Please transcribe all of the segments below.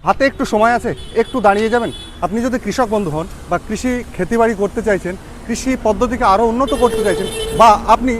হাতে একটু সময় আছে, একটু দাঁড়িয়ে যাবেন। আপনি যদি কৃষক বন্ধু হন বা কৃষি ক্ষেতিবাড়ি করতে চাইছেন, কৃষি পদ্ধতিকে আরও উন্নত করতে চাইছেন, বা আপনি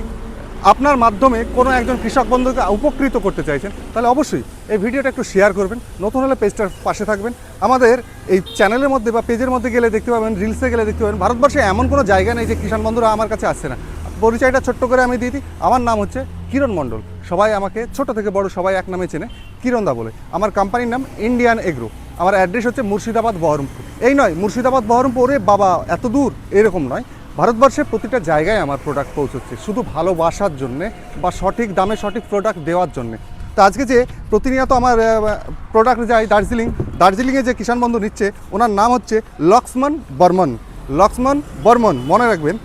আপনার মাধ্যমে কোনো একজন কৃষক বন্ধুকে উপকৃত করতে চাইছেন, তাহলে অবশ্যই এই ভিডিওটা একটু শেয়ার করবেন। নতুন হলে পেজটার পাশে থাকবেন। আমাদের এই চ্যানেলের মধ্যে বা পেজের মধ্যে গেলে দেখতে পাবেন, রিলসে গেলে দেখতে পাবেন, ভারতবর্ষে এমন কোনো জায়গা নেই যে কিষাণ বন্ধুরা আমার কাছে আসছে না। পরিচয়টা ছোট্ট করে আমি দিয়ে দিই। আমার নাম হচ্ছে কিরণ মণ্ডল। সবাই আমাকে ছোট থেকে বড় সবাই এক নামে চেনে, কিরণদা বলে। আমার কোম্পানির নাম ইন্ডিয়ান এগ্রো। আমার অ্যাড্রেস হচ্ছে মুর্শিদাবাদ, বহরমপুর। এই নয় মুর্শিদাবাদ বহরমপুরে বাবা এত দূর, এরকম নয়। ভারতবর্ষের প্রতিটা জায়গায় আমার প্রোডাক্ট পৌঁছচ্ছে, শুধু ভালোবাসার জন্যে বা সঠিক দামে সঠিক প্রোডাক্ট দেওয়ার জন্যে। তো আজকে যে প্রতিনিয়ত আমার প্রোডাক্ট যায় দার্জিলিংয়ে যে কিষাণ বন্ধু নিচ্ছে, ওনার নাম হচ্ছে লক্ষ্মণ বর্মন, মনে রাখবেন,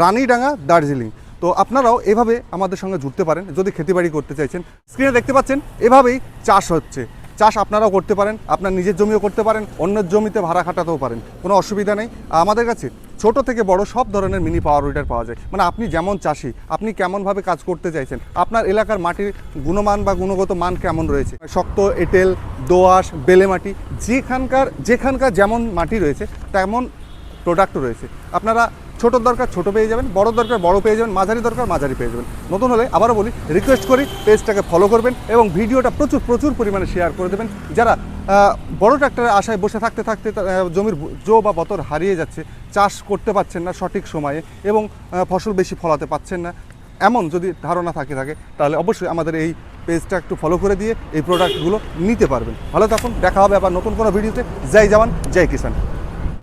রানীডাঙ্গা দার্জিলিং। তো আপনারাও এভাবে আমাদের সঙ্গে জুড়তে পারেন যদি ক্ষেতিবাড়ি করতে চাইছেন। স্ক্রিনে দেখতে পাচ্ছেন এভাবেই চাষ হচ্ছে। চাষ আপনারাও করতে পারেন, আপনার নিজের জমিও করতে পারেন, অন্যের জমিতে ভাড়া খাটাতেও পারেন, কোনো অসুবিধা নেই। আমাদের কাছে ছোট থেকে বড় সব ধরনের মিনি পাওয়ার উইডার পাওয়া যায়। মানে আপনি যেমন চাষি, আপনি কেমনভাবে কাজ করতে চাইছেন, আপনার এলাকার মাটির গুণমান বা গুণগত মান কেমন রয়েছে, শক্ত, এঁটেল, দোআঁশ, বেলে মাটি, যেখানকার যেমন মাটি রয়েছে তেমন প্রোডাক্টও রয়েছে। আপনারা ছোটোর দরকার ছোটো পেয়ে যাবেন, বড় দরকার বড় পেয়ে যাবেন, মাঝারি দরকার মাঝারি পেয়ে যাবেন। নতুন হলে আবারও বলি, রিকোয়েস্ট করি পেজটাকে ফলো করবেন এবং ভিডিওটা প্রচুর পরিমাণে শেয়ার করে দেবেন। যারা বড় ট্রাক্টরের আশায় বসে থাকতে জমির জো বা বতর হারিয়ে যাচ্ছে, চাষ করতে পারছেন না সঠিক সময়ে এবং ফসল বেশি ফলাতে পারছেন না, এমন যদি ধারণা থাকে তাহলে অবশ্যই আমাদের এই পেজটা একটু ফলো করে দিয়ে এই প্রোডাক্টগুলো নিতে পারবেন। ভালো থাকুন, দেখা হবে আবার নতুন কোনো ভিডিওতে। জয় জওয়ান, জয় কিষাণ।